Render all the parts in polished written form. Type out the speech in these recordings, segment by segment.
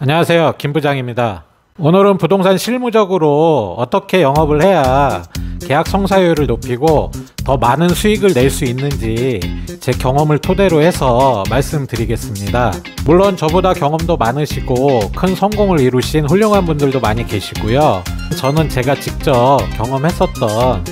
안녕하세요, 김 부장입니다. 오늘은 부동산 실무적으로 어떻게 영업을 해야 계약 성사율을 높이고 더 많은 수익을 낼 수 있는지 제 경험을 토대로 해서 말씀드리겠습니다. 물론 저보다 경험도 많으시고 큰 성공을 이루신 훌륭한 분들도 많이 계시고요. 저는 제가 직접 경험했었던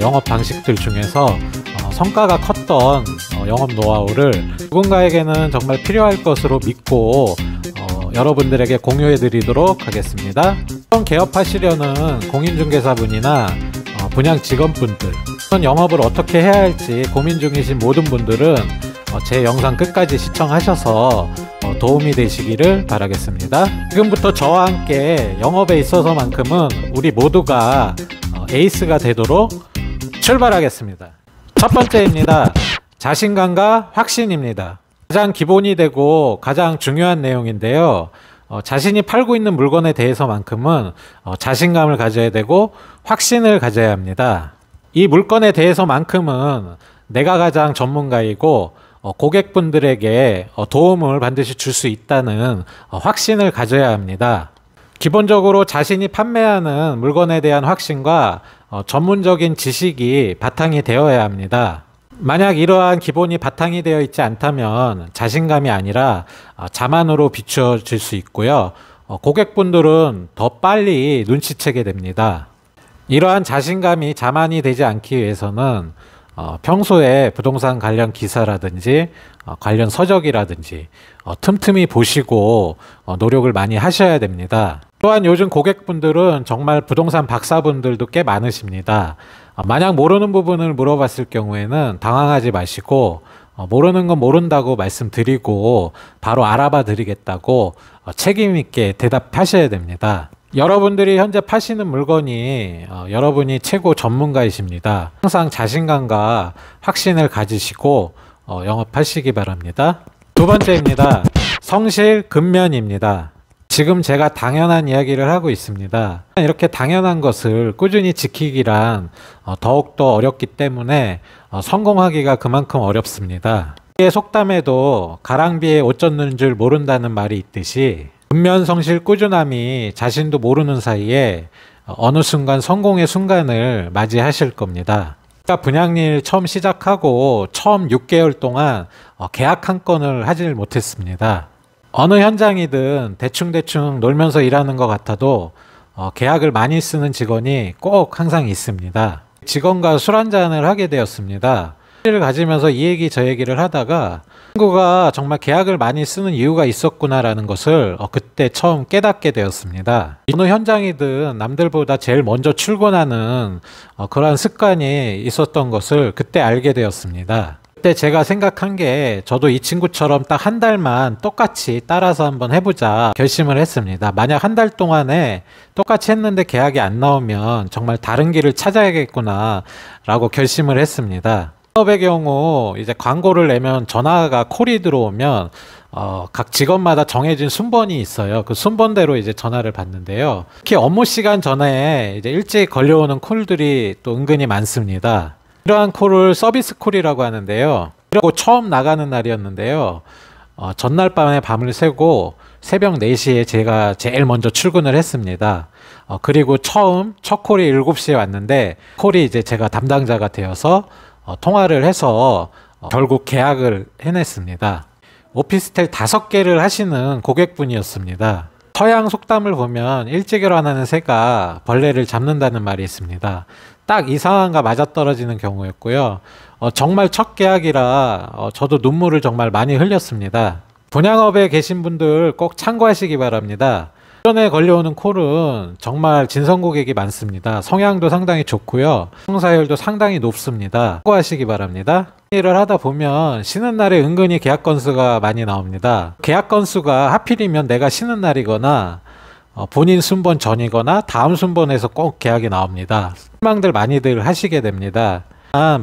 영업 방식들 중에서 성과가 컸던 영업 노하우를 누군가에게는 정말 필요할 것으로 믿고 여러분들에게 공유해 드리도록 하겠습니다. 처음 개업하시려는 공인중개사분이나 분양 직원분들, 영업을 어떻게 해야 할지 고민 중이신 모든 분들은 제 영상 끝까지 시청하셔서 도움이 되시기를 바라겠습니다. 지금부터 저와 함께 영업에 있어서만큼은 우리 모두가 에이스가 되도록 출발하겠습니다. 첫 번째입니다. 자신감과 확신입니다. 가장 기본이 되고 가장 중요한 내용인데요. 자신이 팔고 있는 물건에 대해서만큼은 자신감을 가져야 되고 확신을 가져야 합니다. 이 물건에 대해서만큼은 내가 가장 전문가이고 고객분들에게 도움을 반드시 줄 수 있다는 확신을 가져야 합니다. 기본적으로 자신이 판매하는 물건에 대한 확신과 전문적인 지식이 바탕이 되어야 합니다. 만약 이러한 기본이 바탕이 되어 있지 않다면 자신감이 아니라 자만으로 비추어질 수 있고요. 고객분들은 더 빨리 눈치채게 됩니다. 이러한 자신감이 자만이 되지 않기 위해서는 평소에 부동산 관련 기사라든지 관련 서적이라든지 틈틈이 보시고 노력을 많이 하셔야 됩니다. 또한 요즘 고객분들은 정말 부동산 박사분들도 꽤 많으십니다. 만약 모르는 부분을 물어봤을 경우에는 당황하지 마시고 모르는 건 모른다고 말씀드리고 바로 알아봐 드리겠다고 책임 있게 대답하셔야 됩니다. 여러분들이 현재 파시는 물건이 여러분이 최고 전문가이십니다. 항상 자신감과 확신을 가지시고 영업하시기 바랍니다. 두 번째입니다. 성실 근면입니다. 지금 제가 당연한 이야기를 하고 있습니다. 이렇게 당연한 것을 꾸준히 지키기란 더욱더 어렵기 때문에 성공하기가 그만큼 어렵습니다. 이 속담에도 가랑비에 옷 젖는 줄 모른다는 말이 있듯이 근면, 성실, 꾸준함이 자신도 모르는 사이에 어느 순간 성공의 순간을 맞이하실 겁니다. 제가 분양일 처음 시작하고 처음 6개월 동안 계약 한 건을 하질 못했습니다. 어느 현장이든 대충대충 놀면서 일하는 것 같아도 계약을 많이 쓰는 직원이 꼭 항상 있습니다. 직원과 술 한잔을 하게 되었습니다. 를 가지면서 이 얘기 저 얘기를 하다가 친구가 정말 계약을 많이 쓰는 이유가 있었구나라는 것을 그때 처음 깨닫게 되었습니다. 어느 현장이든 남들보다 제일 먼저 출근하는 그러한 습관이 있었던 것을 그때 알게 되었습니다. 그때 제가 생각한 게 저도 이 친구처럼 딱 한 달만 똑같이 따라서 한번 해보자 결심을 했습니다. 만약 한 달 동안에 똑같이 했는데 계약이 안 나오면 정말 다른 길을 찾아야겠구나 라고 결심을 했습니다. 사업의 경우 이제 광고를 내면 전화가 콜이 들어오면 각 직원마다 정해진 순번이 있어요. 그 순번대로 이제 전화를 받는데요. 특히 업무 시간 전에 이제 일찍 걸려오는 콜들이 또 은근히 많습니다. 이러한 콜을 서비스 콜이라고 하는데요. 그리고 처음 나가는 날이었는데요. 전날 밤에 밤을 새고 새벽 4시에 제가 제일 먼저 출근을 했습니다. 그리고 첫 콜이 7시에 왔는데 콜이 이제 제가 담당자가 되어서 통화를 해서 결국 계약을 해냈습니다. 오피스텔 5개를 하시는 고객분이었습니다. 서양 속담을 보면 일찍 일어나는 새가 벌레를 잡는다는 말이 있습니다. 딱 이 상황과 맞아떨어지는 경우였고요. 정말 첫 계약이라 저도 눈물을 정말 많이 흘렸습니다. 분양업에 계신 분들 꼭 참고하시기 바랍니다. 전에 걸려오는 콜은 정말 진성 고객이 많습니다. 성향도 상당히 좋고요. 성사율도 상당히 높습니다. 참고하시기 바랍니다. 일을 하다 보면 쉬는 날에 은근히 계약 건수가 많이 나옵니다. 계약 건수가 하필이면 내가 쉬는 날이거나 본인 순번 전이거나 다음 순번에서 꼭 계약이 나옵니다. 실망들 많이들 하시게 됩니다.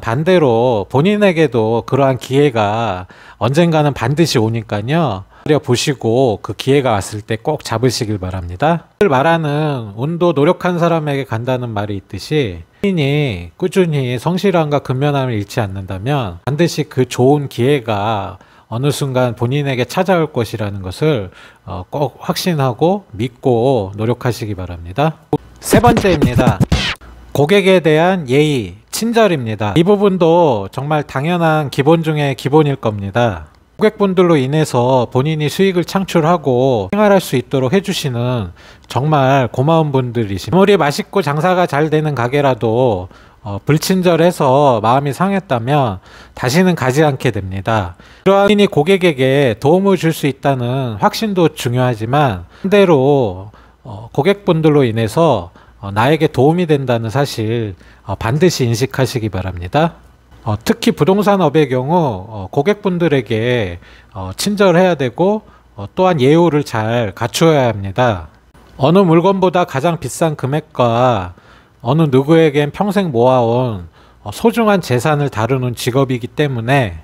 반대로 본인에게도 그러한 기회가 언젠가는 반드시 오니까요. 보시고 그 기회가 왔을 때 꼭 잡으시길 바랍니다. 말하는 운도 노력한 사람에게 간다는 말이 있듯이 본인이 꾸준히 성실함과 근면함을 잃지 않는다면 반드시 그 좋은 기회가 어느 순간 본인에게 찾아올 것이라는 것을 꼭 확신하고 믿고 노력하시기 바랍니다. 세 번째입니다. 고객에 대한 예의, 친절입니다. 이 부분도 정말 당연한 기본 중에 기본일 겁니다. 고객분들로 인해서 본인이 수익을 창출하고 생활할 수 있도록 해주시는 정말 고마운 분들이십니다. 아무리 맛있고 장사가 잘 되는 가게라도 불친절해서 마음이 상했다면 다시는 가지 않게 됩니다. 그러한 본인이 고객에게 도움을 줄 수 있다는 확신도 중요하지만 반대로 고객분들로 인해서 나에게 도움이 된다는 사실 반드시 인식하시기 바랍니다. 특히 부동산업의 경우 고객분들에게 친절해야 되고 또한 예우를 잘 갖추어야 합니다. 어느 물건보다 가장 비싼 금액과 어느 누구에겐 평생 모아온 소중한 재산을 다루는 직업이기 때문에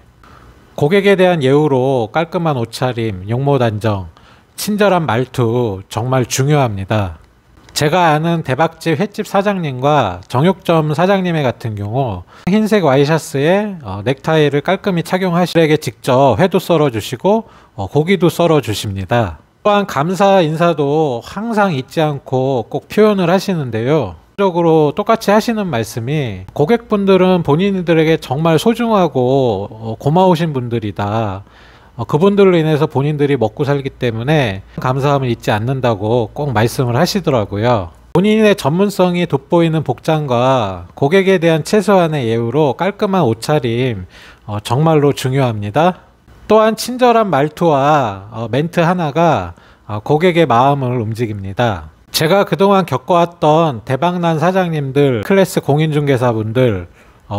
고객에 대한 예우로 깔끔한 옷차림, 용모 단정, 친절한 말투 정말 중요합니다. 제가 아는 대박집 횟집 사장님과 정육점 사장님의 같은 경우 흰색 와이셔츠에 넥타이를 깔끔히 착용하시에게 직접 회도 썰어 주시고 고기도 썰어 주십니다. 또한 감사 인사도 항상 잊지 않고 꼭 표현을 하시는데요. 적으로 똑같이 하시는 말씀이 고객분들은 본인들에게 정말 소중하고 고마우신 분들이다. 그분들로 인해서 본인들이 먹고 살기 때문에 감사함을 잊지 않는다고 꼭 말씀을 하시더라고요. 본인의 전문성이 돋보이는 복장과 고객에 대한 최소한의 예우로 깔끔한 옷차림 정말로 중요합니다. 또한 친절한 말투와 멘트 하나가 고객의 마음을 움직입니다. 제가 그동안 겪어왔던 대박난 사장님들, 클래스 공인중개사분들,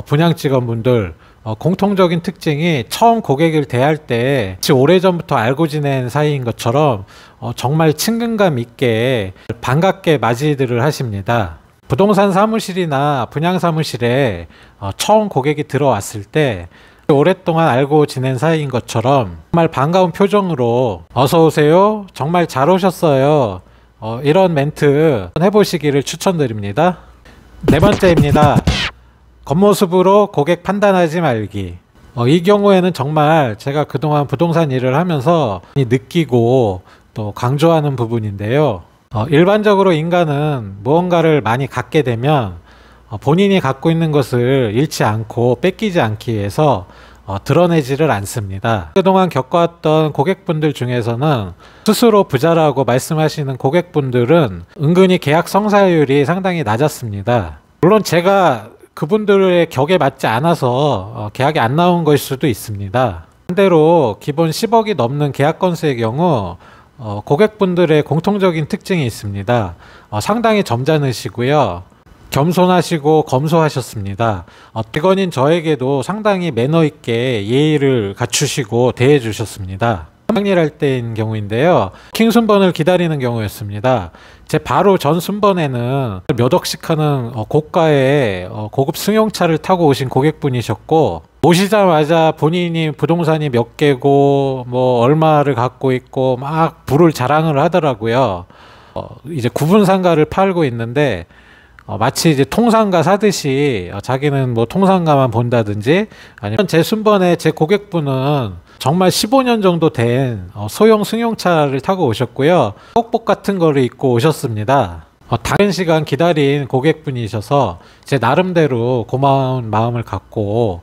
분양직원분들 공통적인 특징이 처음 고객을 대할 때 오래전부터 알고 지낸 사이인 것처럼 정말 친근감 있게 반갑게 맞이들을 하십니다. 부동산 사무실이나 분양 사무실에 처음 고객이 들어왔을 때 오랫동안 알고 지낸 사이인 것처럼 정말 반가운 표정으로 어서 오세요, 정말 잘 오셨어요, 이런 멘트 해보시기를 추천드립니다. 네 번째입니다. 겉모습으로 고객 판단하지 말기. 이 경우에는 정말 제가 그동안 부동산 일을 하면서 느끼고 또 강조하는 부분인데요. 일반적으로 인간은 무언가를 많이 갖게 되면 본인이 갖고 있는 것을 잃지 않고 뺏기지 않기 위해서 드러내지를 않습니다. 그동안 겪어왔던 고객분들 중에서는 스스로 부자라고 말씀하시는 고객분들은 은근히 계약 성사율이 상당히 낮았습니다. 물론 제가 그분들의 격에 맞지 않아서 계약이 안 나온 것일 수도 있습니다. 반대로 기본 10억이 넘는 계약 건수의 경우 고객분들의 공통적인 특징이 있습니다. 상당히 점잖으시고요, 겸손하시고 검소하셨습니다. 직원인 저에게도 상당히 매너 있게 예의를 갖추시고 대해 주셨습니다. 일할 때인 경우인데요, 킹 순번을 기다리는 경우였습니다. 제 바로 전 순번에는 몇 억씩 하는 고가의 고급 승용차를 타고 오신 고객분이셨고, 오시자마자 본인이 부동산이 몇 개고 뭐 얼마를 갖고 있고 막 부를 자랑을 하더라고요. 이제 구분상가를 팔고 있는데 마치 이제 통상가 사듯이 자기는 뭐 통상가만 본다든지, 아니면 제 순번에 제 고객분은 정말 15년 정도 된 소형 승용차를 타고 오셨고요, 복복 같은 거를 입고 오셨습니다. 다른 시간 기다린 고객분이셔서 제 나름대로 고마운 마음을 갖고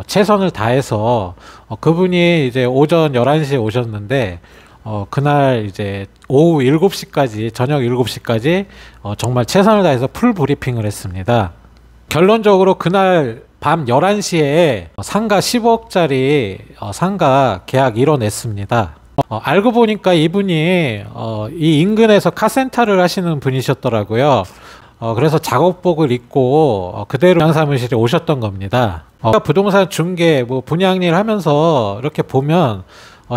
최선을 다해서 그분이 이제 오전 11시에 오셨는데 그날 이제 오후 7시까지, 저녁 7시까지 정말 최선을 다해서 풀 브리핑을 했습니다. 결론적으로 그날 밤 11시에 상가 15억짜리 상가 계약 이뤄냈습니다. 알고 보니까 이분이 이 인근에서 카센터를 하시는 분이셨더라고요. 그래서 작업복을 입고 그대로 분양사무실에 오셨던 겁니다. 부동산 중개, 뭐 분양일 하면서 이렇게 보면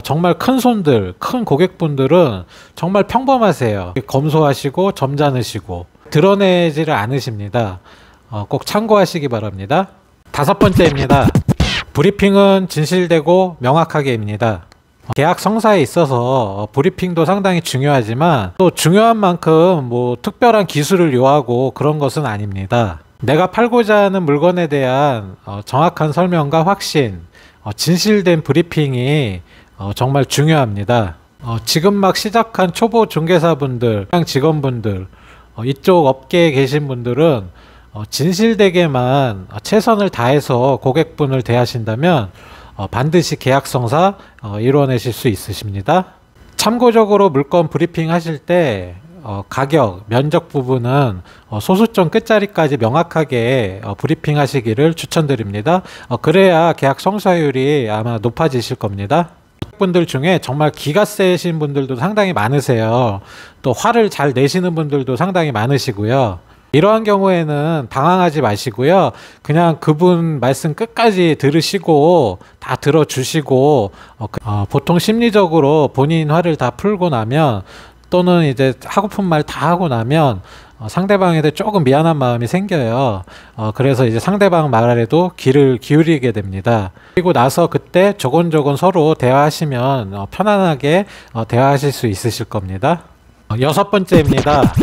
정말 큰 손들, 큰 고객분들은 정말 평범하세요. 검소하시고 점잖으시고 드러내지를 않으십니다. 꼭 참고하시기 바랍니다. 다섯 번째입니다. 브리핑은 진실되고 명확하게입니다. 계약 성사에 있어서 브리핑도 상당히 중요하지만 또 중요한 만큼 뭐 특별한 기술을 요하고 그런 것은 아닙니다. 내가 팔고자 하는 물건에 대한 정확한 설명과 확신, 진실된 브리핑이 정말 중요합니다. 지금 막 시작한 초보 중개사분들, 그냥 직원분들, 이쪽 업계에 계신 분들은 진실되게만 최선을 다해서 고객분을 대하신다면 반드시 계약성사 이루어내실 수 있으십니다. 참고적으로 물건 브리핑 하실 때 가격, 면적 부분은 소수점 끝자리까지 명확하게 브리핑 하시기를 추천드립니다. 그래야 계약 성사율이 아마 높아지실 겁니다. 분들 중에 정말 기가 세신 분들도 상당히 많으세요. 또 화를 잘 내시는 분들도 상당히 많으시고요. 이러한 경우에는 당황하지 마시고요. 그냥 그분 말씀 끝까지 들으시고 다 들어주시고 보통 심리적으로 본인 화를 다 풀고 나면 또는 이제 하고픈 말 다 하고 나면 상대방에게 조금 미안한 마음이 생겨요. 그래서 이제 상대방 말에도 귀를 기울이게 됩니다. 그리고 나서 그때 조곤조곤 서로 대화하시면 편안하게 대화하실 수 있으실 겁니다. 여섯 번째입니다.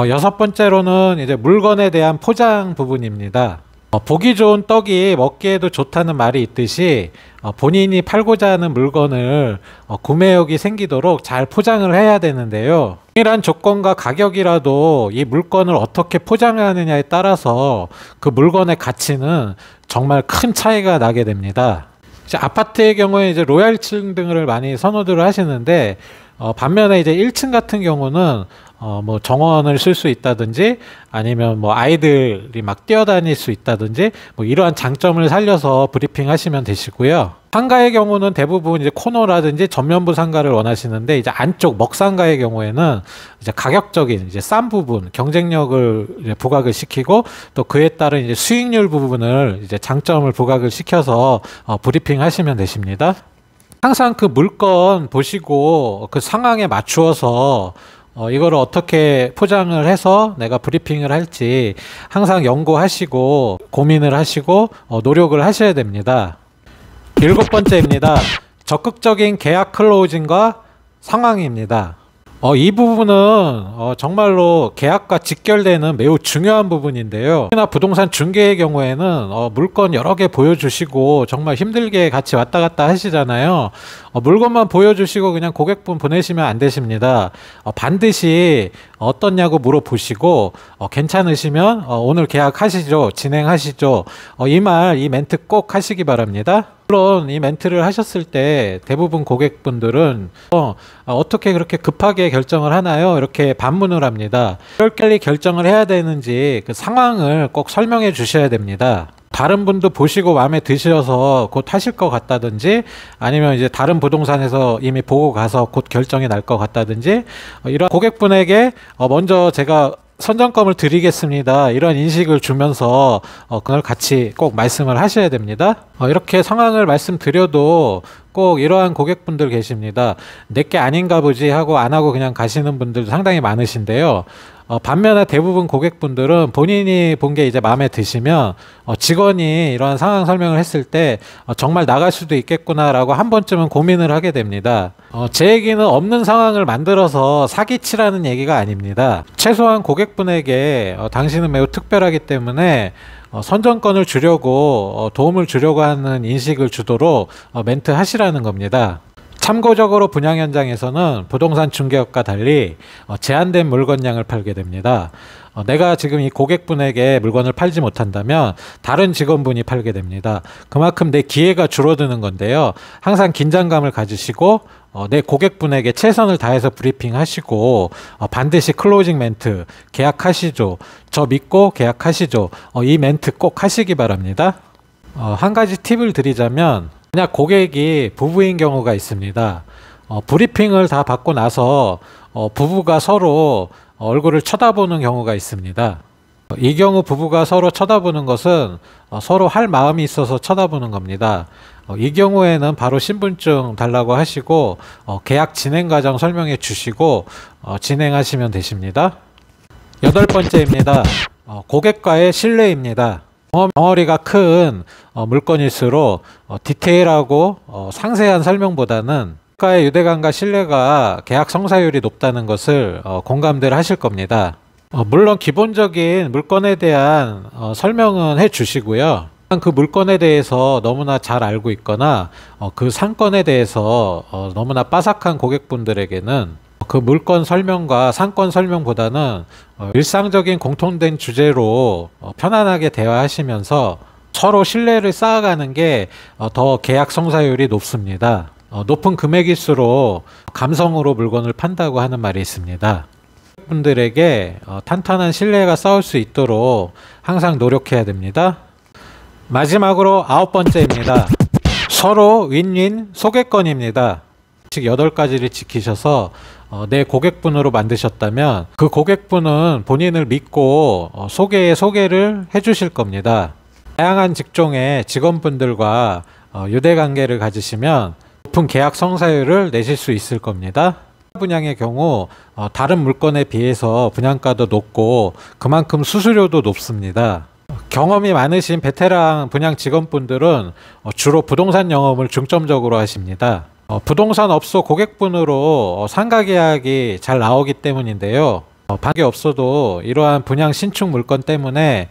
여섯 번째로는 이제 물건에 대한 포장 부분입니다. 보기 좋은 떡이 먹기에도 좋다는 말이 있듯이 본인이 팔고자 하는 물건을 구매욕이 생기도록 잘 포장을 해야 되는데요. 동일한 조건과 가격이라도 이 물건을 어떻게 포장하느냐에 따라서 그 물건의 가치는 정말 큰 차이가 나게 됩니다. 이제 아파트의 경우에 이제 로얄층 등을 많이 선호들을 하시는데 반면에 이제 1층 같은 경우는 뭐 정원을 쓸 수 있다든지 아니면 뭐 아이들이 막 뛰어다닐 수 있다든지 뭐 이러한 장점을 살려서 브리핑 하시면 되시고요. 상가의 경우는 대부분 이제 코너라든지 전면부 상가를 원하시는데 이제 안쪽 먹상가의 경우에는 이제 가격적인 이제 싼 부분 경쟁력을 이제 부각을 시키고 또 그에 따른 이제 수익률 부분을 이제 장점을 부각을 시켜서 브리핑 하시면 되십니다. 항상 그 물건 보시고 그 상황에 맞추어서 이거를 어떻게 포장을 해서 내가 브리핑을 할지 항상 연구하시고 고민을 하시고 노력을 하셔야 됩니다. 일곱 번째입니다. 적극적인 계약 클로징과 상황입니다. 이 부분은 정말로 계약과 직결되는 매우 중요한 부분인데요. 특히나 부동산 중개의 경우에는 물건 여러 개 보여주시고 정말 힘들게 같이 왔다 갔다 하시잖아요. 물건만 보여주시고 그냥 고객분 보내시면 안 되십니다. 반드시 어떻냐고 물어보시고 괜찮으시면 오늘 계약하시죠, 진행하시죠, 이 멘트 꼭 하시기 바랍니다. 물론 이 멘트를 하셨을 때 대부분 고객분들은 어떻게 그렇게 급하게 결정을 하나요? 이렇게 반문을 합니다. 빨리 결정을 해야 되는지 그 상황을 꼭 설명해 주셔야 됩니다. 다른 분도 보시고 마음에 드셔서 곧 하실 것 같다든지 아니면 이제 다른 부동산에서 이미 보고 가서 곧 결정이 날 것 같다든지 이런 고객분에게 먼저 제가 선점금을 드리겠습니다, 이런 인식을 주면서 그걸 같이 꼭 말씀을 하셔야 됩니다. 이렇게 상황을 말씀드려도 꼭 이러한 고객분들 계십니다. 내게 아닌가 보지 하고 안 하고 그냥 가시는 분들도 상당히 많으신데요. 반면에 대부분 고객분들은 본인이 본 게 이제 마음에 드시면 직원이 이러한 상황 설명을 했을 때 정말 나갈 수도 있겠구나 라고 한 번쯤은 고민을 하게 됩니다. 제 얘기는 없는 상황을 만들어서 사기치라는 얘기가 아닙니다. 최소한 고객분에게 당신은 매우 특별하기 때문에 선정권을 주려고 도움을 주려고 하는 인식을 주도록 멘트 하시라는 겁니다. 참고적으로 분양 현장에서는 부동산 중개업과 달리 제한된 물건량을 팔게 됩니다. 내가 지금 이 고객분에게 물건을 팔지 못한다면 다른 직원분이 팔게 됩니다. 그만큼 내 기회가 줄어드는 건데요. 항상 긴장감을 가지시고 내 고객분에게 최선을 다해서 브리핑 하시고 반드시 클로징 멘트 계약하시죠, 저 믿고 계약하시죠, 이 멘트 꼭 하시기 바랍니다. 한 가지 팁을 드리자면 만약 고객이 부부인 경우가 있습니다. 브리핑을 다 받고 나서 부부가 서로 얼굴을 쳐다보는 경우가 있습니다. 이 경우 부부가 서로 쳐다보는 것은 서로 할 마음이 있어서 쳐다보는 겁니다. 이 경우에는 바로 신분증 달라고 하시고 계약 진행 과정 설명해 주시고 진행하시면 되십니다. 여덟 번째입니다. 고객과의 신뢰입니다. 덩어리가 큰 물건일수록 디테일하고 상세한 설명보다는 고객과의 유대감과 신뢰가 계약 성사율이 높다는 것을 공감들 하실 겁니다. 물론 기본적인 물건에 대한 설명은 해 주시고요. 그 물건에 대해서 너무나 잘 알고 있거나 그 상권에 대해서 너무나 빠삭한 고객분들에게는 그 물건 설명과 상권 설명보다는 일상적인 공통된 주제로 편안하게 대화하시면서 서로 신뢰를 쌓아가는 게 더 계약 성사율이 높습니다. 높은 금액일수록 감성으로 물건을 판다고 하는 말이 있습니다. 분들에게 탄탄한 신뢰가 쌓을 수 있도록 항상 노력해야 됩니다. 마지막으로 9번째입니다. 서로 윈윈 소개권입니다. 8가지를 지키셔서 내 고객분으로 만드셨다면 그 고객분은 본인을 믿고 소개를 해주실 겁니다. 다양한 직종의 직원분들과 유대관계를 가지시면 높은 계약 성사율을 내실 수 있을 겁니다. 분양의 경우 다른 물건에 비해서 분양가도 높고 그만큼 수수료도 높습니다. 경험이 많으신 베테랑 분양 직원분들은 주로 부동산 영업을 중점적으로 하십니다. 부동산 업소 고객분으로 상가 계약이 잘 나오기 때문인데요. 반격이 없어도 이러한 분양 신축 물건 때문에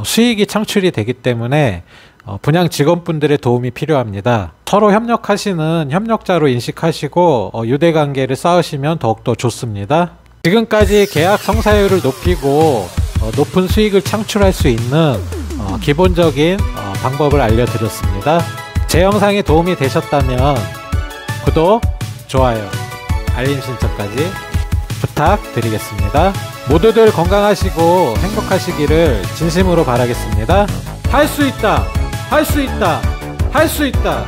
수익이 창출이 되기 때문에 분양 직원분들의 도움이 필요합니다. 서로 협력하시는 협력자로 인식하시고 유대관계를 쌓으시면 더욱더 좋습니다. 지금까지 계약 성사율을 높이고 높은 수익을 창출할 수 있는 기본적인 방법을 알려드렸습니다. 제 영상이 도움이 되셨다면 구독, 좋아요, 알림 신청까지 부탁드리겠습니다. 모두들 건강하시고 행복하시기를 진심으로 바라겠습니다. 할 수 있다! 할 수 있다! 할 수 있다!